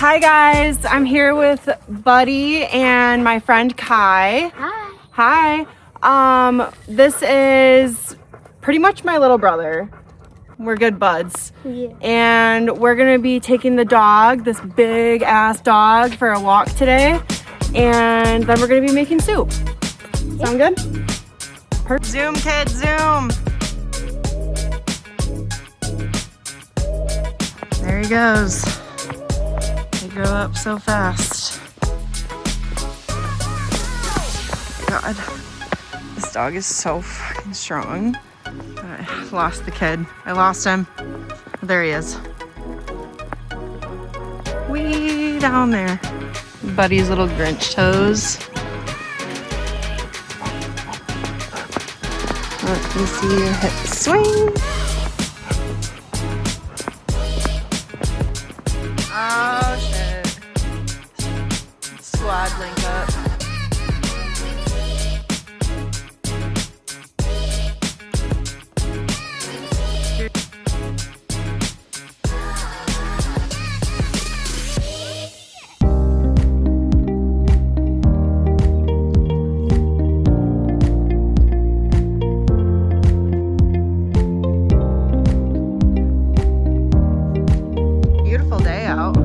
Hi guys, I'm here with Buddy and my friend Kai. Hi. Hi. This is pretty much my little brother. We're good buds. Yeah. And we're gonna be taking the dog, this big ass dog, for a walk today. And then we're gonna be making soup. Sound good? Zoom, kids, zoom. There he goes. They grow up so fast. God, this dog is so fucking strong. I lost the kid. I lost him. There he is. Way down there. Buddy's little Grinch toes. Let me see your hip swing. Oh shit. Squad link up. Beautiful day out.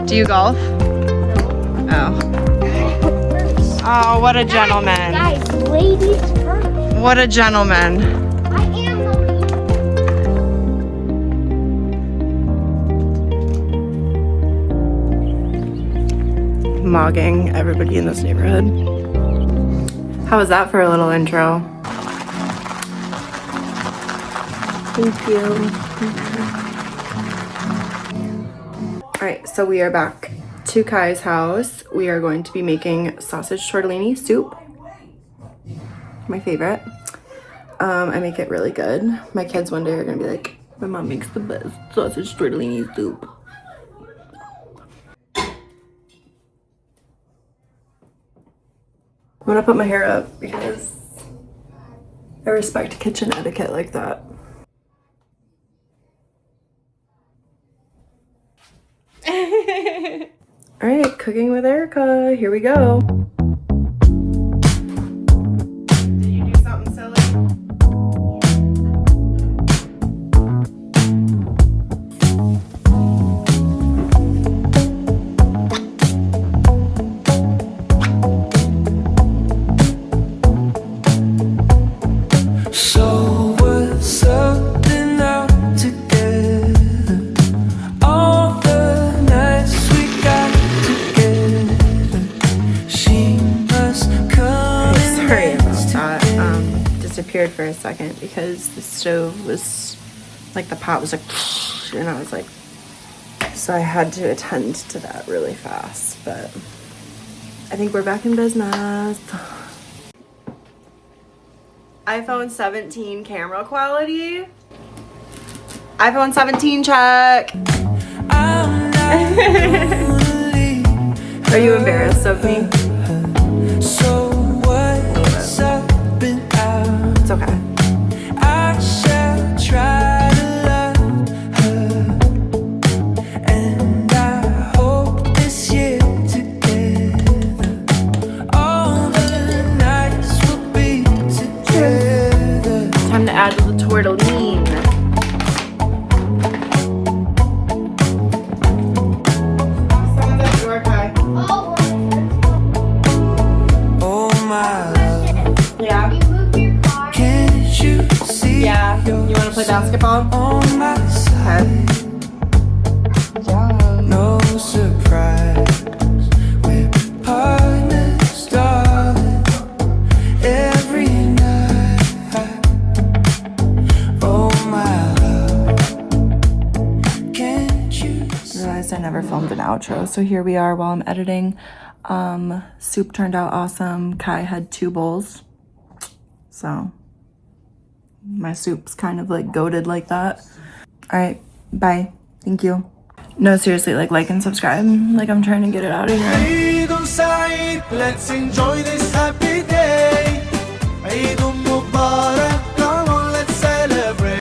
Do you golf? No. Oh. Oh, what a gentleman. Guys, ladies first. What a gentleman. I am the leader. Mogging everybody in this neighborhood. How was that for a little intro? Thank you. All right, so we are back to Kai's house. We are going to be making sausage tortellini soup. My favorite. I make it really good. My kids one day are gonna be like, my mom makes the best sausage tortellini soup. I'm gonna put my hair up because I respect kitchen etiquette like that. All right, cooking with Erica. Here we go. Did you do something silly? So we're something out together. All the nights we got together. She must come. Sorry about that. Disappeared for a second because the stove was like, the pot was like, and I was like, so I had to attend to that really fast, but I think we're back in business. iPhone 17 camera quality. iPhone 17 check. Are you embarrassed of me? So what's up and out? It's okay. I shall try to love her, and I hope this year together, all the nights will be together. Time to add the tortellini. Someone's at the door, Kai. Oh my love, Yeah. You move your car. can't you see? Yeah. You want to play basketball? On my side, Yeah. no surprise. We're partners, darling, every night. Oh my love, can't you see? realized I never filmed an outro, so here we are while I'm editing. Soup turned out awesome. Kai had 2 bowls, so my soup's kind of like goated like that. All right, bye. Thank you. No, seriously, like and subscribe. Like, I'm trying to get it out of here. Eid Saeed, let's enjoy this happy day. Eid Mubarak.